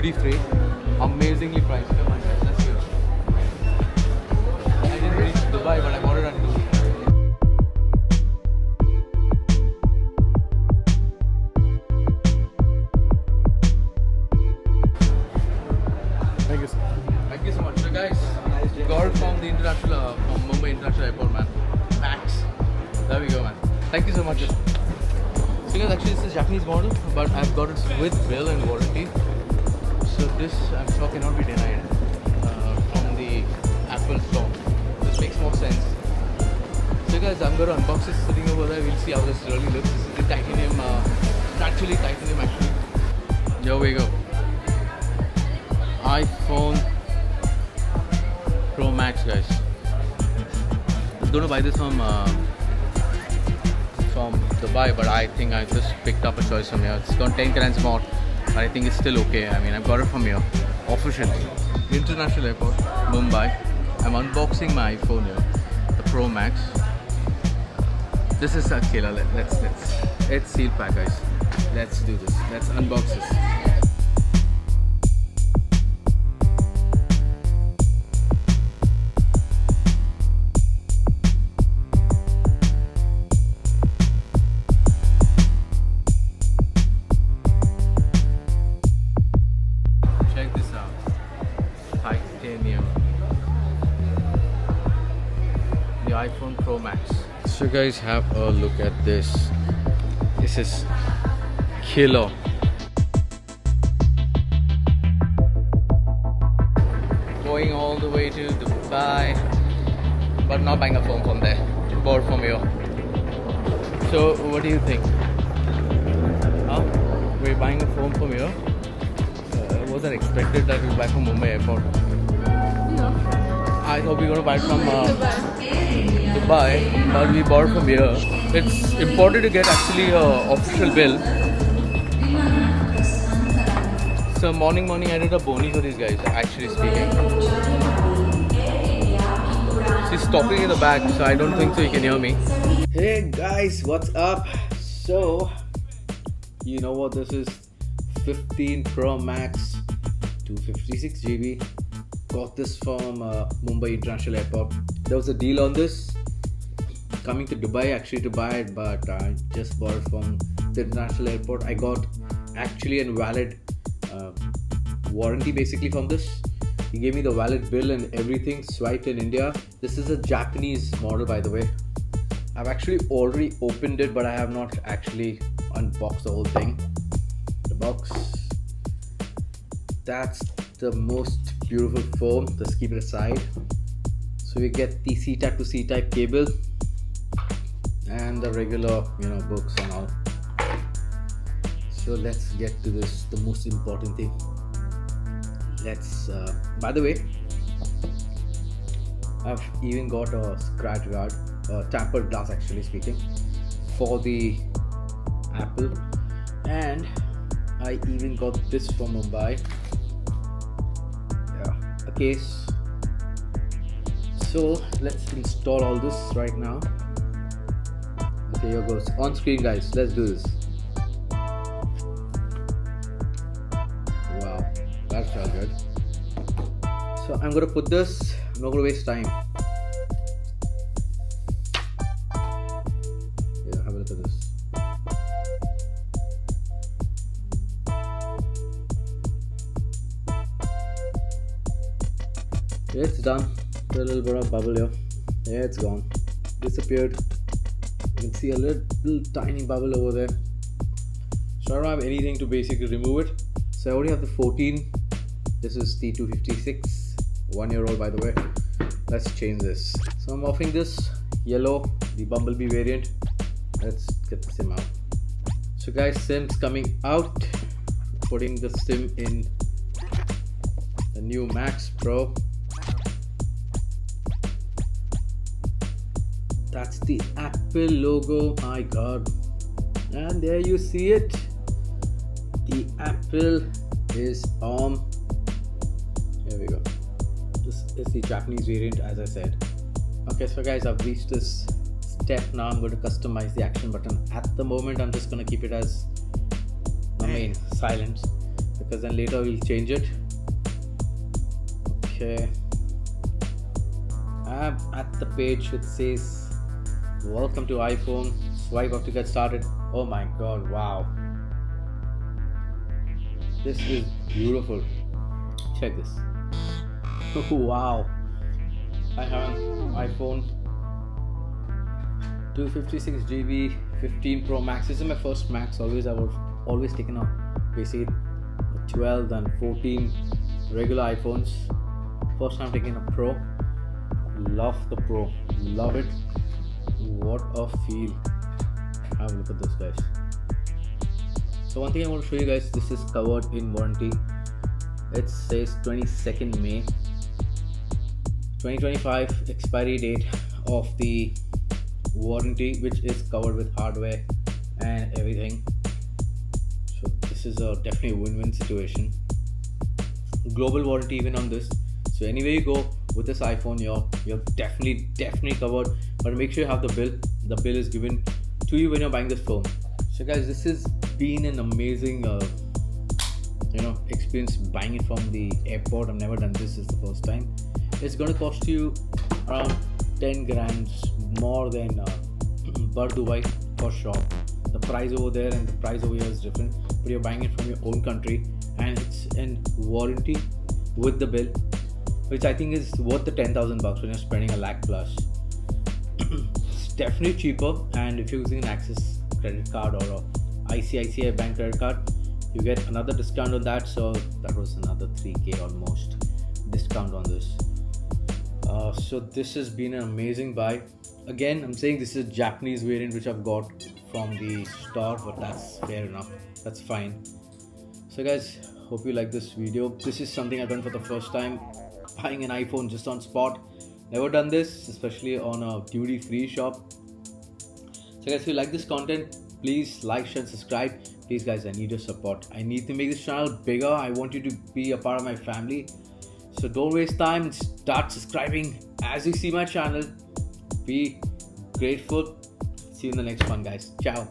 duty free, amazingly priced. Come on guys, let's go. I didn't reach Dubai, but I bought it on duty. Thank you, sir. Thank you so much. So guys, got it from the international, from Mumbai International Airport, man. Max. There we go, man. Thank you so much. So guys, actually this is a Japanese model, but I've got it with bill and warranty. So this, I'm sure, cannot be denied from the Apple store. This makes more sense. So guys, I'm going to unbox this sitting over there. We'll see how this really looks. This is the titanium, naturally titanium actually. Here we go. iPhone Pro Max, guys. I was going to buy this from Dubai, but I think I just picked up a choice from here. It's gone 10 grams more, but I think it's still okay. I mean, I've got it from here, officially. International Airport, Mumbai. I'm unboxing my iPhone here, the Pro Max. This is a killer. Let's seal pack, guys. Let's do this. Let's unbox this. Check this out. Titanium. The iPhone Pro Max. So guys, have a look at this. This is killer. Going all the way to Dubai, but not buying a phone from there. Bought from here. So what do you think? Huh? We're buying a phone from here. Wasn't expected that we'll buy from Mumbai airport. No. I thought we were gonna buy it from Dubai, but we bought it from here. It's important to get actually a official bill. So morning I did a boni for these guys, actually speaking. She's talking in the back, so I don't think so you can hear me. Hey guys, what's up? So you know what this is? 15 Pro Max, 256 GB. Got this from Mumbai International Airport. There was a deal on this. Coming to Dubai actually to buy it, but I just bought it from the International Airport. I got actually a valid warranty basically from this. He gave me the valid bill and everything, swiped in India. This is a Japanese model, by the way. I've actually already opened it, but I have not actually unboxed the whole thing. The box. That's the most beautiful phone. Let's keep it aside. So we get the C-type to C-type cable and the regular, books and all. So let's get to this, the most important thing. Let's by the way, I've even got a scratch guard, tampered glass actually speaking, for the Apple, and I even got this from Mumbai, a case. So let's install all this right now. Okay, here goes on screen, guys. Let's do this. Wow, that felt good. So I'm gonna put this. I'm not gonna waste time. Yeah, have a look at this. It's done. A little bit of bubble here. Yeah, it's gone. Disappeared. You can see a little tiny bubble over there. So I don't have anything to basically remove it. So I already have the 14. This is the 256, 1 year old, by the way. Let's change this. So I'm offering this yellow, the Bumblebee variant. Let's get the SIM out. So guys, SIM's coming out. Putting the SIM in the new Max Pro. That's the Apple logo, my god. And there you see it. The Apple is on. Here we go. This is the Japanese variant, as I said. Okay, so guys, I've reached this step. Now I'm going to customize the action button. At the moment, I'm just going to keep it as my main silent, because then later we'll change it. Okay, I'm at the page which says welcome to iPhone. Swipe up to get started. Oh my god, wow, this is beautiful. Check this. Wow, I have an iPhone 256 GB 15 Pro Max. This is my first Max. I've always taken a basically 12 and 14 regular iPhones. First time taking a Pro. Love the Pro. Love it. What a feel. Have a look at this, guys. So one thing I want to show you guys, this is covered in warranty. It says 22nd May 2025 expiry date of the warranty, which is covered with hardware and everything. So this is a definitely win-win situation. Global warranty even on this. So anywhere you go with this iPhone, you're definitely covered. But make sure you have the bill. The bill is given to you when you're buying this phone. So guys, this has been an amazing experience buying it from the airport. I've never done this. It's the first time. It's going to cost you around 10 grand more than Bar Dubai for sure. The price over there and the price over here is different, but you're buying it from your own country and it's in warranty with the bill, which I think is worth the 10,000 bucks when you're spending a lakh plus. It's definitely cheaper, and if you're using an Axis credit card or a ICICI bank credit card, you get another discount on that. So that was another 3k almost discount on this. So this has been an amazing buy. Again, I'm saying this is a Japanese variant which I've got from the store, but that's fair enough. That's fine. So guys, hope you like this video. This is something I've done for the first time, buying an iPhone just on spot. Never done this, especially on a duty-free shop. So guys, if you like this content, please like, share, and subscribe. Please guys, I need your support. I need to make this channel bigger. I want you to be a part of my family. So don't waste time and start subscribing as you see my channel. Be grateful. See you in the next one, guys. Ciao.